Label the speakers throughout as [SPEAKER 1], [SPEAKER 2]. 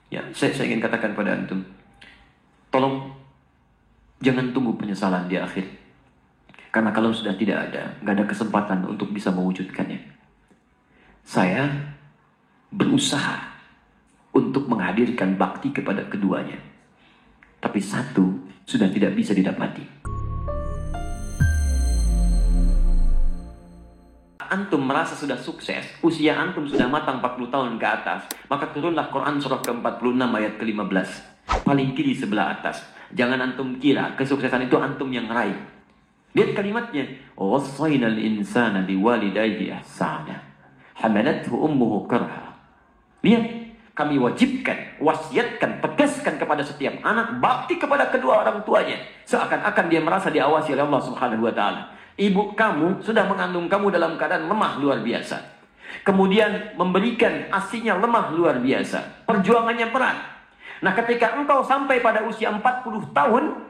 [SPEAKER 1] Ya, saya ingin katakan pada antum, tolong jangan tunggu penyesalan di akhir. Karena kalau sudah tidak ada, nggak ada kesempatan untuk bisa mewujudkannya. Saya berusaha untuk menghadirkan bakti kepada keduanya. Tapi satu sudah tidak bisa didapati. Antum merasa sudah sukses, usia antum sudah matang 40 tahun ke atas, maka turunlah Quran surah ke-46 ayat ke-15. Paling kiri sebelah atas. Jangan antum kira kesuksesan itu antum yang raih. Lihat kalimatnya. Wassaynal insana biwalidayhi ihsana. Hamalathu ummuhu karha. Lihat, kami wajibkan, wasiatkan, tegaskan kepada setiap anak bakti kepada kedua orang tuanya. Seakan-akan dia merasa diawasi oleh Allah Subhanahu wa taala. Ibu kamu sudah mengandung kamu dalam keadaan lemah luar biasa. Kemudian memberikan asinya lemah luar biasa. Perjuangannya berat. Nah, ketika engkau sampai pada usia 40 tahun,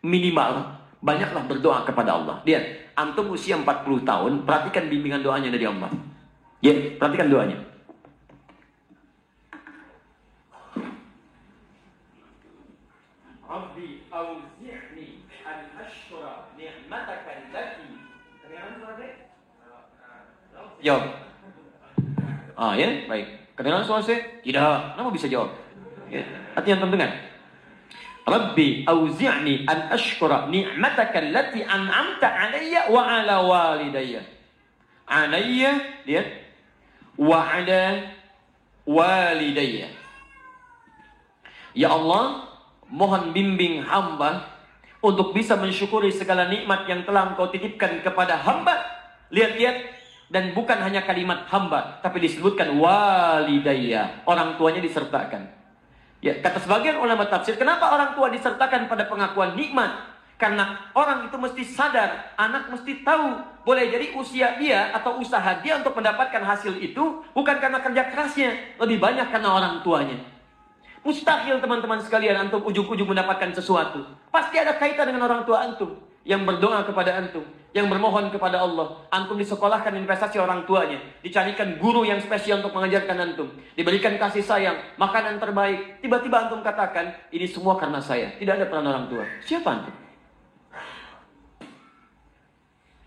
[SPEAKER 1] minimal, banyaklah berdoa kepada Allah. Lihat, antum usia 40 tahun, perhatikan bimbingan doanya dari Allah. Ya, perhatikan doanya. Rabbi auzi'ni an ashkura ni'mataka allati. Jawab. Ya, baik. Kedengaran suara saya? Tidak. Kenapa bisa jawab? Ya, artinya antum dengar. Rabbi auzi'ni an ashkura ni'mataka allati an'amta 'alayya wa 'ala walidayya. 'Alayya, lihat. Wa 'ala walidayya. Ya Allah, mohon bimbing hamba untuk bisa mensyukuri segala nikmat yang telah Engkau titipkan kepada hamba. Lihat-lihat, dan bukan hanya kalimat hamba, tapi disebutkan walidayya, orang tuanya disertakan. Ya, kata sebagian ulama tafsir, kenapa orang tua disertakan pada pengakuan nikmat? Karena orang itu mesti sadar, anak mesti tahu, boleh jadi usia dia atau usaha dia untuk mendapatkan hasil itu bukan karena kerja kerasnya, lebih banyak karena orang tuanya. Mustahil teman-teman sekalian antum ujung-ujung mendapatkan sesuatu. Pasti ada kaitan dengan orang tua antum yang berdoa kepada antum, yang bermohon kepada Allah. Antum disekolahkan investasi orang tuanya, dicarikan guru yang spesial untuk mengajarkan antum, diberikan kasih sayang, makanan terbaik. Tiba-tiba antum katakan, ini semua karena saya. Tidak ada peran orang tua. Siapa antum?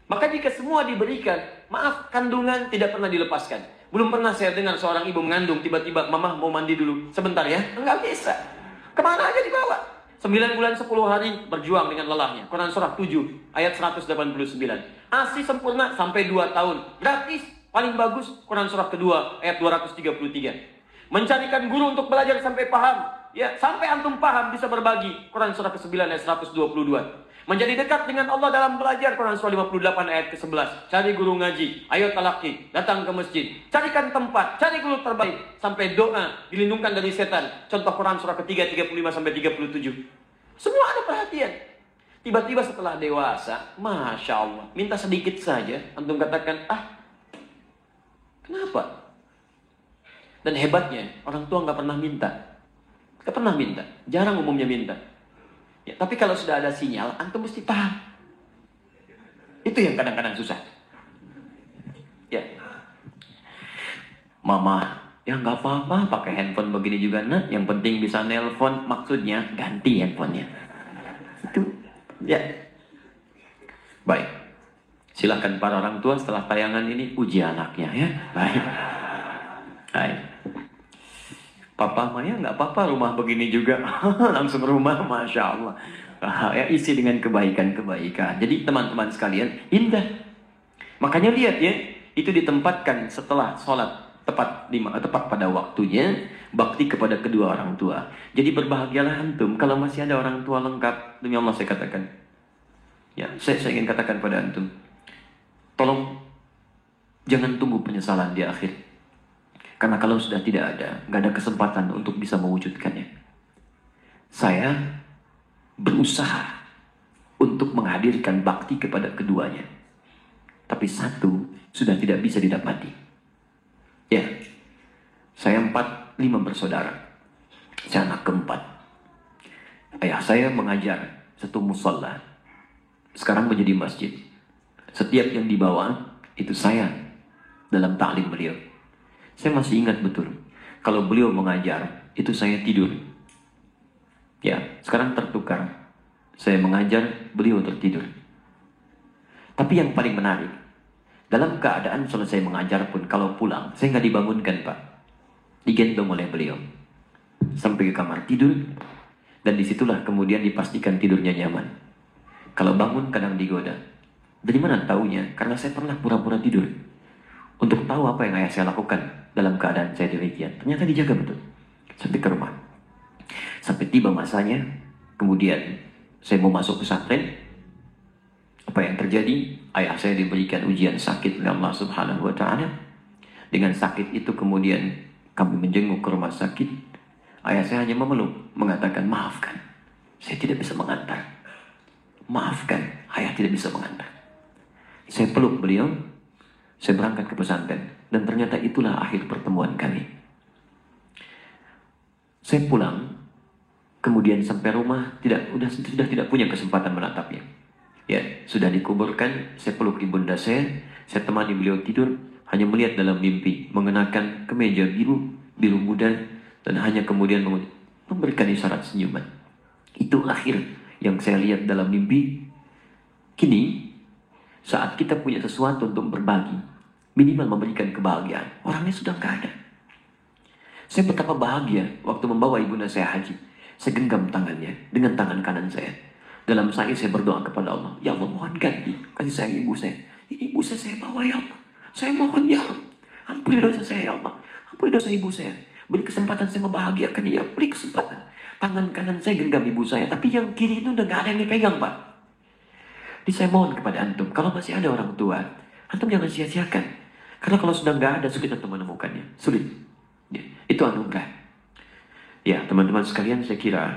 [SPEAKER 1] Maka jika semua diberikan, maaf, kandungan tidak pernah dilepaskan. Belum pernah saya dengar seorang ibu mengandung, tiba-tiba, mama mau mandi dulu, sebentar ya. Enggak bisa. Kemana aja dibawa. 9 bulan 10 hari berjuang dengan lelahnya. Quran surah 7 ayat 189. ASI sempurna sampai 2 tahun. Gratis. Paling bagus Quran surah kedua ayat 233. Mencarikan guru untuk belajar sampai paham. Ya, sampai antum paham bisa berbagi. Quran surah ke-9 ayat 122. Menjadi dekat dengan Allah dalam belajar. Quran surah 58 ayat ke-11. Cari guru ngaji. Ayo talaki. Datang ke masjid. Carikan tempat. Cari guru terbaik. Sampai doa. Dilindungkan dari setan. Contoh Quran surah ke-3 35 sampai 37. Semua ada perhatian. Tiba-tiba setelah dewasa, Masya Allah, minta sedikit saja. Antum katakan, kenapa? Dan hebatnya, orang tua nggak pernah minta. Nggak pernah minta. Jarang umumnya minta. Ya, tapi kalau sudah ada sinyal, antum mesti paham. Itu yang kadang-kadang susah. Ya, mama, ya nggak apa-apa, pakai handphone begini juga nak. Yang penting bisa nelpon, maksudnya ganti handphonenya. Itu, ya. Baik. Silahkan para orang tua setelah tayangan ini uji anaknya ya. Baik. Baik. Papa Maya nggak apa-apa rumah begini juga. Langsung rumah, Masya Allah. Ya, isi dengan kebaikan-kebaikan. Jadi teman-teman sekalian, indah. Makanya lihat ya, itu ditempatkan setelah sholat tepat pada waktunya, bakti kepada kedua orang tua. Jadi berbahagialah antum kalau masih ada orang tua lengkap. Demi Allah saya katakan. Ya, saya ingin katakan pada antum, tolong jangan tunggu penyesalan di akhir. Karena kalau sudah tidak ada, nggak ada kesempatan untuk bisa mewujudkannya. Saya berusaha untuk menghadirkan bakti kepada keduanya. Tapi satu sudah tidak bisa didapati. Ya, saya 5 bersaudara. Saya anak keempat. Ayah saya mengajar satu mushola. Sekarang menjadi masjid. Setiap yang dibawa, itu saya dalam ta'lim beliau. Saya masih ingat betul, kalau beliau mengajar, itu saya tidur. Ya, sekarang tertukar. Saya mengajar, beliau tertidur. Tapi yang paling menarik, dalam keadaan selesai mengajar pun, kalau pulang, saya nggak dibangunkan, Pak. Digendong oleh beliau. Sampai ke kamar tidur, dan disitulah kemudian dipastikan tidurnya nyaman. Kalau bangun kadang digoda. Dari mana taunya? Karena saya pernah pura-pura tidur. Untuk tahu apa yang ayah saya lakukan dalam keadaan saya demikian. Ternyata dijaga betul. Sampai ke rumah. Sampai tiba masanya, kemudian saya mau masuk pesantren. Apa yang terjadi? Ayah saya diberikan ujian sakit oleh Allah Subhanahu wa Ta'ala. Dengan sakit itu kemudian kami menjenguk ke rumah sakit. Ayah saya hanya memeluk, mengatakan, maafkan, saya tidak bisa mengantar. Maafkan, ayah tidak bisa mengantar. Saya peluk beliau, saya berangkat ke pesantren, dan ternyata itulah akhir pertemuan kami. Saya pulang, kemudian sampai rumah sudah tidak punya kesempatan menatapnya. Ya, sudah dikuburkan, saya peluk ibunda saya temani beliau tidur, hanya melihat dalam mimpi mengenakan kemeja biru muda, dan hanya kemudian memberikan isyarat senyuman. Itu akhir yang saya lihat dalam mimpi. Kini, saat kita punya sesuatu untuk berbagi, minimal memberikan kebahagiaan, orangnya sudah gak ada. Saya betapa bahagia waktu membawa ibunda saya haji. Saya genggam tangannya dengan tangan kanan saya. Dalam saat saya berdoa kepada Allah, ya Allah, mohon ganti kasih sayang ibu saya. Ibu saya bawa, ya Allah. Saya mohon, ya Allah, ampuni dosa saya, ya Allah. Ampuni dosa ibu saya. Beri kesempatan saya membahagiakan dia. Beri kesempatan. Tangan kanan saya genggam ibu saya. Tapi yang kiri itu udah gak ada yang dipegang, Pak. Jadi saya mohon kepada antum. Kalau masih ada orang tua, antum jangan sia-siakan. Karena kalau sudah gak ada, sulit antum menemukannya. Sulit. Ya, itu anugerah. Ya, teman-teman sekalian, saya kira